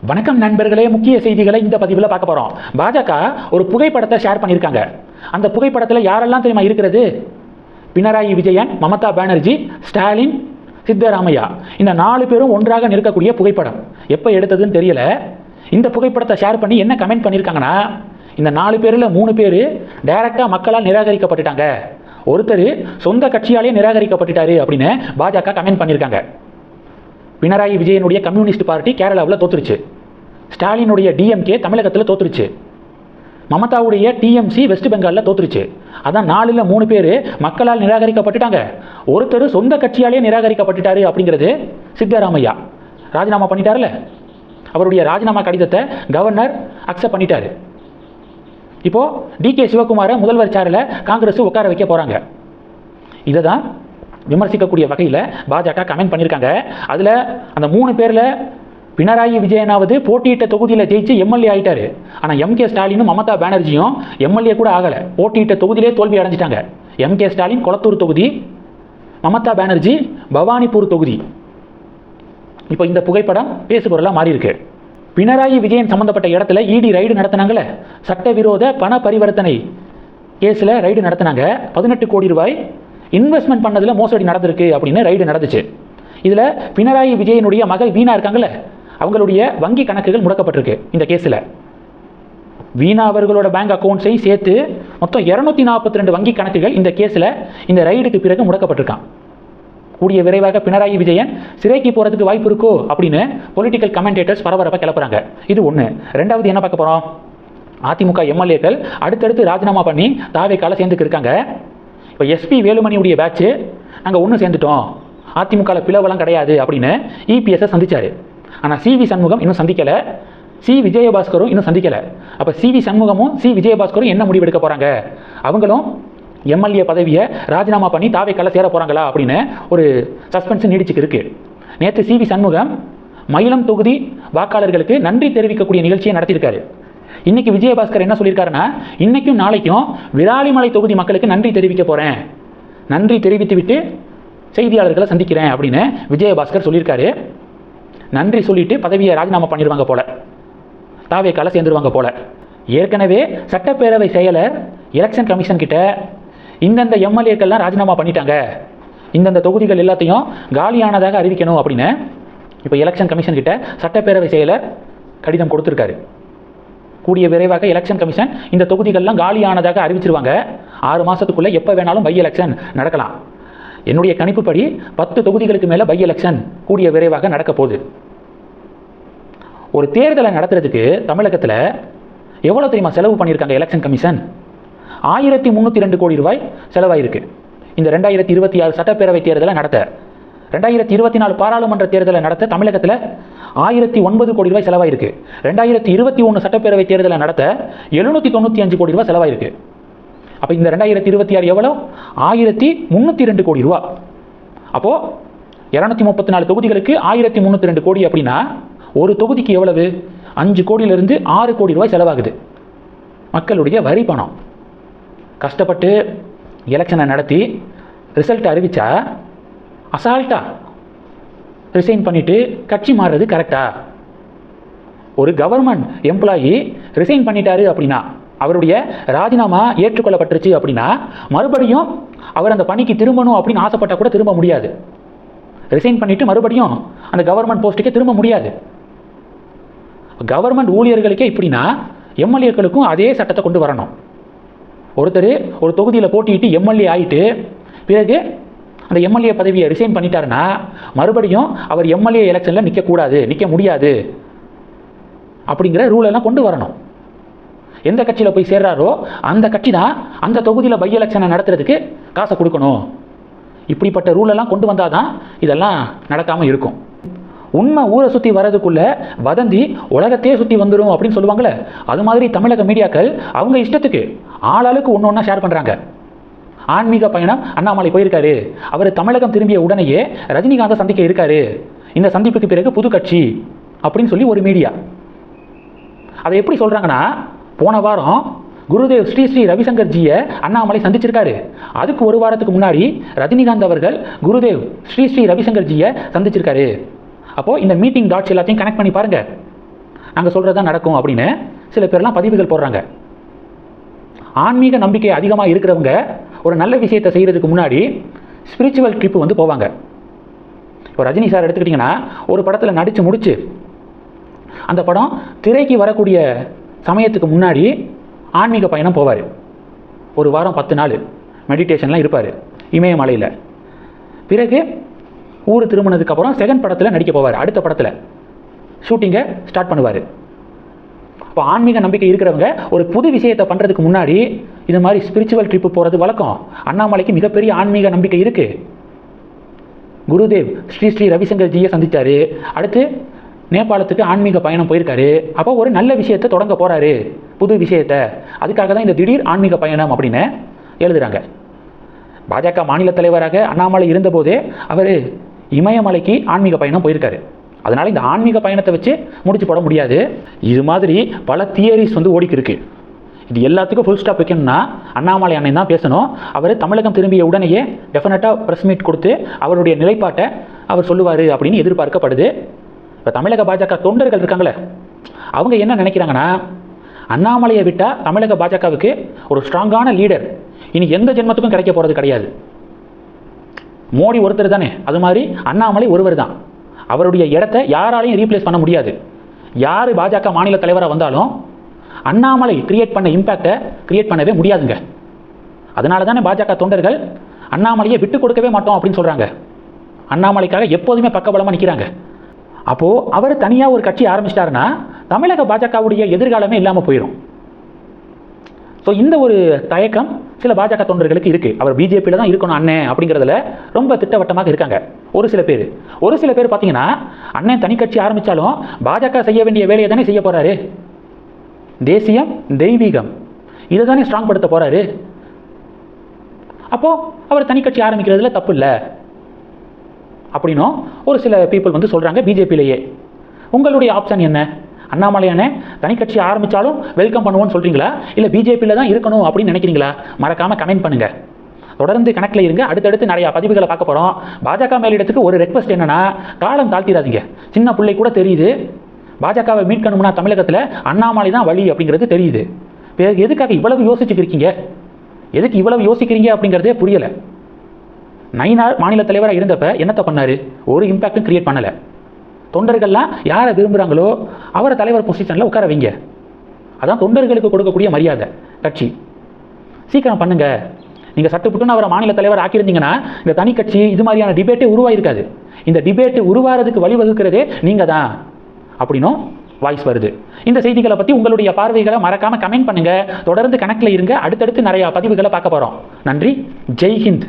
வணக்கம் நண்பர்களே, முக்கிய செய்திகளை இந்த பதிவில் பார்க்க போகிறோம். பாஜக ஒரு புகைப்படத்தை ஷேர் பண்ணியிருக்காங்க. அந்த புகைப்படத்தில் யாரெல்லாம் தெரியுமா இருக்கிறது? பினராயி விஜயன், மமதா பானர்ஜி, ஸ்டாலின், சித்தராமையா, இந்த 4 பேரும் ஒன்றாக நிற்கக்கூடிய புகைப்படம். எப்போ எடுத்ததுன்னு தெரியல. இந்த புகைப்படத்தை ஷேர் பண்ணி என்ன கமெண்ட் பண்ணியிருக்காங்கன்னா, இந்த 4 பேரில் 3 பேர் டைரக்டாக மக்களால் நிராகரிக்கப்பட்டுட்டாங்க, ஒருத்தர் சொந்த கட்சியாலே நிராகரிக்கப்பட்டுட்டாரு அப்படின்னு பாஜக கமெண்ட் பண்ணியிருக்காங்க. பினராயி விஜயனுடைய கம்யூனிஸ்ட் பார்ட்டி கேரளாவில் தோத்துருச்சு. ஸ்டாலினுடைய டிஎம்கே தமிழகத்தில் தோத்துருச்சு. மமதாவுடைய டிஎம்சி வெஸ்ட் பெங்காலில் தோத்துருச்சு. அதான் 4ல் 3 பேர் மக்களால் நிராகரிக்கப்பட்டுட்டாங்க, ஒருத்தர் சொந்த கட்சியாலே நிராகரிக்கப்பட்டுட்டாரு அப்படிங்கிறது சித்தராமையா. ராஜினாமா பண்ணிட்டார்ல, அவருடைய ராஜினாமா கடிதத்தை கவர்னர் அக்செப்ட் பண்ணிட்டாரு. இப்போ டிகே சிவகுமாரை முதல்வர் சேரில் காங்கிரஸ் உட்கார வைக்க போகிறாங்க. இதை தான் விமர்சிக்கக்கூடிய வகையில் பாஜக கமெண்ட் பண்ணியிருக்காங்க. அதில் அந்த 3 பேரில் பினராயி விஜயனாவது போட்டியிட்ட தொகுதியில் ஜெயிச்சு எம்எல்ஏ ஆகிட்டாரு. ஆனால் எம்கே ஸ்டாலினும் மமதா பானர்ஜியும் எம்எல்ஏ கூட ஆகலை, போட்டியிட்ட தொகுதியிலே தோல்வி அடைஞ்சிட்டாங்க. எம்கே ஸ்டாலின் கொளத்தூர் தொகுதி, மமதா பானர்ஜி பவானிபூர் தொகுதி. இப்போ இந்த புகைப்படம் பேசுபொருளாக மாறி இருக்கு. பினராயி விஜயன் சம்பந்தப்பட்ட இடத்துல இடி ரைடு நடத்தினாங்களே, சட்டவிரோத பண பரிவர்த்தனை கேஸில் ரைடு நடத்தினாங்க. 18 கோடி ரூபாய் இன்வெஸ்ட்மெண்ட் பண்ணதில் மோசடி நடந்திருக்கு அப்படின்னு ரைடு நடந்துச்சு. இதில் பினராயி விஜயனுடைய மகள் வீணா இருக்காங்கல்ல, அவங்களுடைய வங்கி கணக்குகள் முடக்கப்பட்டிருக்கு. இந்த கேஸில் வீணா அவர்களோட பேங்க் அக்கௌண்ட்ஸை சேர்த்து மொத்தம் 242 வங்கி கணக்குகள் இந்த கேஸில் இந்த ரைடுக்கு பிறகு முடக்கப்பட்டிருக்கான். கூடிய விரைவாக பினராயி விஜயன் சிறைக்கு போகிறதுக்கு வாய்ப்பு இருக்கோ அப்படின்னு பொலிட்டிக்கல் கமெண்டேட்டர்ஸ் பரபரப்பாக கிளப்புறாங்க. இது ஒன்று. ரெண்டாவது என்ன பார்க்க போகிறோம்? அதிமுக எம்எல்ஏக்கள் அடுத்தடுத்து ராஜினாமா பண்ணி தாவேக்கால சேர்ந்துக்கு இருக்காங்க. இப்போ எஸ்பி வேலுமணியுடைய பேட்ச் நாங்கள் ஒன்று சேர்ந்துட்டோம், அதிமுகவில் பிளவெல்லாம் கிடையாது அப்படின்னு இபிஎஸ்ஸை சந்திச்சார். ஆனால் சிவி சண்முகம் இன்னும் சந்திக்கலை, சி விஜயபாஸ்கரும் இன்னும் சந்திக்கலை. அப்போ சிவி சண்முகமும் சி விஜயபாஸ்கரும் என்ன முடிவெடுக்க போகிறாங்க? அவங்களும் எம்எல்ஏ பதவியை ராஜினாமா பண்ணி தாவேக்கால சேர போகிறாங்களா அப்படின்னு ஒரு சஸ்பென்ஸ் நீடிச்சுக்கு இருக்கு. நேற்று சிவி சண்முகம் மயிலம் தொகுதி வாக்காளர்களுக்கு நன்றி தெரிவிக்கக்கூடிய நிகழ்ச்சியை நடத்தியிருக்காரு. இன்னைக்கு விஜயபாஸ்கர் என்ன சொல்லியிருக்காருன்னா, இன்னைக்கும் நாளைக்கும் விராலிமலை தொகுதி மக்களுக்கு நன்றி தெரிவிக்க போகிறேன், நன்றி தெரிவித்து விட்டு செய்தியாளர்களை சந்திக்கிறேன் அப்படின்னு விஜயபாஸ்கர் சொல்லியிருக்காரு. நன்றி சொல்லிட்டு பதவியை ராஜினாமா பண்ணிடுவாங்க போல, தாவேக்கால சேர்ந்துருவாங்க போல. ஏற்கனவே சட்டப்பேரவை செயலர் எலெக்ஷன் கமிஷன் கிட்ட இந்தந்த எம்எல்ஏக்கள்லாம் ராஜினாமா பண்ணிட்டாங்க, இந்தந்த தொகுதிகள் எல்லாத்தையும் காலியானதாக அறிவிக்கணும் அப்படின்னு இப்போ எலெக்ஷன் கமிஷன் கிட்ட சட்டப்பேரவை செயலர் கடிதம் கொடுத்துருக்காரு. கூடிய விரைவாக எலெக்ஷன் கமிஷன் இந்த தொகுதிகள்லாம் காலியானதாக அறிவிச்சிருவாங்க. 6 மாதத்துக்குள்ளே எப்போ வேணாலும் பை எலெக்ஷன் நடக்கலாம். என்னுடைய கணிப்புப்படி 10 தொகுதிகளுக்கு மேலே பை எலெக்ஷன் கூடிய விரைவாக நடக்க போகுது. ஒரு தேர்தலை நடத்துறதுக்கு தமிழகத்தில் எவ்வளோ தெரியுமா செலவு பண்ணியிருக்காங்க எலெக்ஷன் கமிஷன்? 1302 கோடி ரூபாய் செலவாயிருக்கு. இந்த 2026 சட்டப்பேரவை தேர்தலை நடத்த, 2024 பாராளுமன்ற தேர்தலை நடத்த தமிழகத்தில் 1009 கோடி ரூபாய் செலவாயிருக்கு. 2021 சட்டப்பேரவை தேர்தலை நடத்த 795 கோடி ரூபாய் செலவாயிருக்கு. அப்போ இந்த 2026 எவ்வளோ? 1302 கோடி ரூபா. அப்போது 234 தொகுதிகளுக்கு 1302 கோடி அப்படின்னா ஒரு தொகுதிக்கு எவ்வளவு? 5 கோடியிலிருந்து 6 கோடி ரூபாய் செலவாகுது. மக்களுடைய வரி பணம். கஷ்டப்பட்டு எலெக்ஷனை நடத்தி ரிசல்ட் அறிவித்தா அசால்ட்டா ரிசைன் பண்ணிவிட்டு கட்சி மாறுறது கரெக்டா? ஒரு கவர்மெண்ட் எம்ப்ளாயி ரிசைன் பண்ணிட்டாரு அப்படின்னா, அவருடைய ராஜினாமா ஏற்றுக்கொள்ளப்பட்டுருச்சு அப்படின்னா மறுபடியும் அவர் அந்த பணிக்கு திரும்பணும் அப்படின்னு ஆசைப்பட்டால் கூட திரும்ப முடியாது. ரிசைன் பண்ணிவிட்டு மறுபடியும் அந்த கவர்மெண்ட் போஸ்ட்டுக்கே திரும்ப முடியாது. கவர்மெண்ட் ஊழியர்களுக்கே இப்படின்னா எம்எல்ஏக்களுக்கும் அதே சட்டத்தை கொண்டு வரணும். ஒருத்தர் ஒரு தொகுதியில் போட்டிட்டு எம்எல்ஏ ஆகிட்டு பிறகு அந்த எம்எல்ஏ பதவியை ரிசைன் பண்ணிட்டாருன்னா மறுபடியும் அவர் எம்எல்ஏ எலெக்ஷனில் நிற்க முடியாது அப்படிங்கிற ரூலெல்லாம் கொண்டு வரணும். எந்த கட்சியில் போய் சேர்றாரோ அந்த கட்சி தான் அந்த தொகுதியில் பை எலெக்ஷனை நடத்துறதுக்கு காசை கொடுக்கணும். இப்படிப்பட்ட ரூலெல்லாம் கொண்டு வந்தால் தான் இதெல்லாம் நடக்காமல் இருக்கும். உண்மை ஊரை சுற்றி வர்றதுக்குள்ள வதந்தி உலகத்தையே சுற்றி வந்துடும் அப்படின்னு சொல்லுவாங்களே, அது மாதிரி தமிழக மீடியாக்கள் அவங்க இஷ்டத்துக்கு ஆளாளுக்கு ஒன்று ஒன்றா ஷேர் பண்ணுறாங்க. ஆன்மீக பயணம் அண்ணாமலை போயிருக்காரு, அவர் தமிழகம் திரும்பிய உடனேயே ரஜினிகாந்தை சந்திக்க இருக்காரு, இந்த சந்திப்புக்கு பிறகு புது கட்சி அப்படின்னு சொல்லி ஒரு மீடியா. அதை எப்படி சொல்கிறாங்கன்னா, போன வாரம் குருதேவ் ஸ்ரீ ஸ்ரீ ரவிசங்கர்ஜியை அண்ணாமலை சந்திச்சிருக்காரு. அதுக்கு ஒரு வாரத்துக்கு முன்னாடி ரஜினிகாந்த் அவர்கள் குருதேவ் ஸ்ரீ ஸ்ரீ ரவிசங்கர்ஜியை சந்திச்சிருக்காரு. அப்போது இந்த மீட்டிங் டாட்ஸ் எல்லாத்தையும் கனெக்ட் பண்ணி பாருங்கள். நாங்கள் சொல்கிறது தான் நடக்கும் அப்படின்னு சில பேர்லாம் பதிவுகள் போடுறாங்க. ஆன்மீக நம்பிக்கை அதிகமாக இருக்கிறவங்க ஒரு நல்ல விஷயத்தை செய்கிறதுக்கு முன்னாடி ஸ்பிரிச்சுவல் ட்ரிப்பு வந்து போவாங்க. இப்போ ரஜினி சார் எடுத்துக்கிட்டிங்கன்னா ஒரு படத்தில் நடித்து முடித்து அந்த படம் திரைக்கு வரக்கூடிய சமயத்துக்கு முன்னாடி ஆன்மீக பயணம் போவார். ஒரு வாரம் 10 நாள் மெடிடேஷன்லாம் இருப்பார் இமயமலையில். பிறகு ஊர் திரும்பினதுக்கப்புறம் செகண்ட் படத்தில் நடிக்க போவார். அடுத்த படத்தில் ஷூட்டிங்கை ஸ்டார்ட் பண்ணுவார். இப்போ ஆன்மீக நம்பிக்கை இருக்கிறவங்க ஒரு புது விஷயத்தை பண்ணுறதுக்கு முன்னாடி இது மாதிரி ஸ்பிரிச்சுவல் ட்ரிப்பு போகிறது வழக்கம். அண்ணாமலைக்கு மிகப்பெரிய ஆன்மீக நம்பிக்கை இருக்குது. குருதேவ் ஸ்ரீ ரவிசங்கர் ஜியை சந்தித்தார். அடுத்து நேபாளத்துக்கு ஆன்மீக பயணம் போயிருக்காரு. அப்போ ஒரு நல்ல விஷயத்தை தொடங்க போகிறாரு, புது விஷயத்தை. அதுக்காக தான் இந்த திடீர் ஆன்மீக பயணம் அப்படின்னு எழுதுகிறாங்க. பாஜக மாநில தலைவராக அண்ணாமலை இருந்தபோதே அவர் இமயமலைக்கு ஆன்மீக பயணம் போயிருக்காரு. அதனால் இந்த ஆன்மீக பயணத்தை வச்சு முடிச்சு போட முடியாது. இது மாதிரி பல தியரிஸ் வந்து ஓடிக்கிருக்கு. இது எல்லாத்துக்கும் ஃபுல் ஸ்டாப் வைக்கணும்னா அண்ணாமலை அண்ணன் தான் பேசணும். அவர் தமிழகம் திரும்பிய உடனேயே டெஃபினட்டாக ப்ரெஸ் மீட் கொடுத்து அவருடைய நிலைப்பாட்டை அவர் சொல்லுவார் அப்படின்னு எதிர்பார்க்கப்படுது. இப்போ தமிழக பாஜக தொண்டர்கள் இருக்காங்களே, அவங்க என்ன நினைக்கிறாங்கன்னா, அண்ணாமலையை விட்டால் தமிழக பாஜகவுக்கு ஒரு ஸ்ட்ராங்கான லீடர் இனி எந்த ஜென்மத்துக்கும் கிடைக்க போகிறது கிடையாது. மோடி ஒருத்தர் தானே, அது மாதிரி அண்ணாமலை ஒருவர் தான். அவருடைய இடத்தை யாராலையும் ரீப்ளேஸ் பண்ண முடியாது. யார் பாஜக மாநில தலைவராக வந்தாலும் அண்ணாமலை கிரியேட் பண்ண இம்பேக்டை கிரியேட் பண்ணவே முடியாதுங்க. அதனால தானே பாஜக தொண்டர்கள் அண்ணாமலையை விட்டு கொடுக்கவே மாட்டோம் அப்படின்னு சொல்கிறாங்க. அண்ணாமலைக்காக எப்போதுமே பக்கபலமாக நிற்கிறாங்க. அப்போது அவர் தனியாக ஒரு கட்சி ஆரம்பிச்சிட்டாருன்னா தமிழக பாஜகவுடைய எதிர்காலமே இல்லாமல் போயிடும். ஸோ இந்த ஒரு தயக்கம் சில பாஜக தொண்டர்களுக்கு இருக்குது. அவர் பிஜேபியில் தான் இருக்கணும் அண்ணன் அப்படிங்கிறதுல ரொம்ப திட்டவட்டமாக இருக்காங்க ஒரு சில பேர். ஒரு சில பேர் பார்த்தீங்கன்னா, அண்ணன் தனி கட்சி ஆரம்பித்தாலும் பாஜக செய்ய வேண்டிய வேலையை தானே செய்ய போகிறாரு. தேசியம் தெய்வீகம் இதை தானே ஸ்ட்ராங் படுத்த போகிறாரு. அப்போது அவர் தனி கட்சி ஆரம்பிக்கிறதுல தப்பு இல்லை அப்படின்னும் ஒரு சில பீப்புள் வந்து சொல்கிறாங்க பிஜேபியிலேயே. உங்களுடைய ஆப்ஷன் என்ன? அண்ணாமலையானே தனி கட்சி ஆரம்பித்தாலும் வெல்கம் பண்ணுவோன்னு சொல்கிறீங்களா, இல்லை பிஜேபியில் தான் இருக்கணும் அப்படின்னு நினைக்கிறீங்களா? மறக்காமல் கமெண்ட் பண்ணுங்கள். தொடர்ந்து கணக்கில் இருங்க. அடுத்தடுத்து நிறையா பதிவுகளை பார்க்க போகிறோம். பாஜக மேலிடத்துக்கு ஒரு ரெக்வஸ்ட் என்னென்னா, காலம் தாழ்த்திடாதீங்க. சின்ன பிள்ளை கூட தெரியுது, பாஜகவை மீட்கணும்னா தமிழகத்தில் அண்ணாமலை தான் வழி அப்படிங்கிறது தெரியுது. பிறகு எதுக்காக இவ்வளவு யோசிச்சுக்கிருக்கீங்க? எதுக்கு இவ்வளவு யோசிக்கிறீங்க அப்படிங்கிறதே புரியலை. நயினார் மாநில தலைவராக இருந்தப்ப என்னத்தை பண்ணார்? ஒரு இம்பேக்டும் கிரியேட் பண்ணலை. தொண்டர்கள்லாம் யாரை விரும்புகிறாங்களோ அவரை தலைவர் பொசிஷனில் உட்கார வைங்க. அதான் தொண்டர்களுக்கு கொடுக்கக்கூடிய மரியாதை. கட்சி சீக்கிரம் பண்ணுங்க. நீங்கள் சட்டுப்புட்டுன்னு அவரை மாநில தலைவர் ஆக்கியிருந்தீங்கன்னா இந்த தனி கட்சி இது மாதிரியான டிபேட்டே உருவாயிருக்காது. இந்த டிபேட்டு உருவாகிறதுக்கு வழிவகுக்கிறதே நீங்கள் தான் அப்படின்னும் வாய்ஸ் வருது. இந்த செய்திகளை பற்றி உங்களுடைய பார்வைகளை மறக்காமல் கமெண்ட் பண்ணுங்கள். தொடர்ந்து கணக்கில் இருங்க. அடுத்தடுத்து நிறையா பதிவுகளை பார்க்க போகிறோம். நன்றி. ஜெய் ஹிந்த்.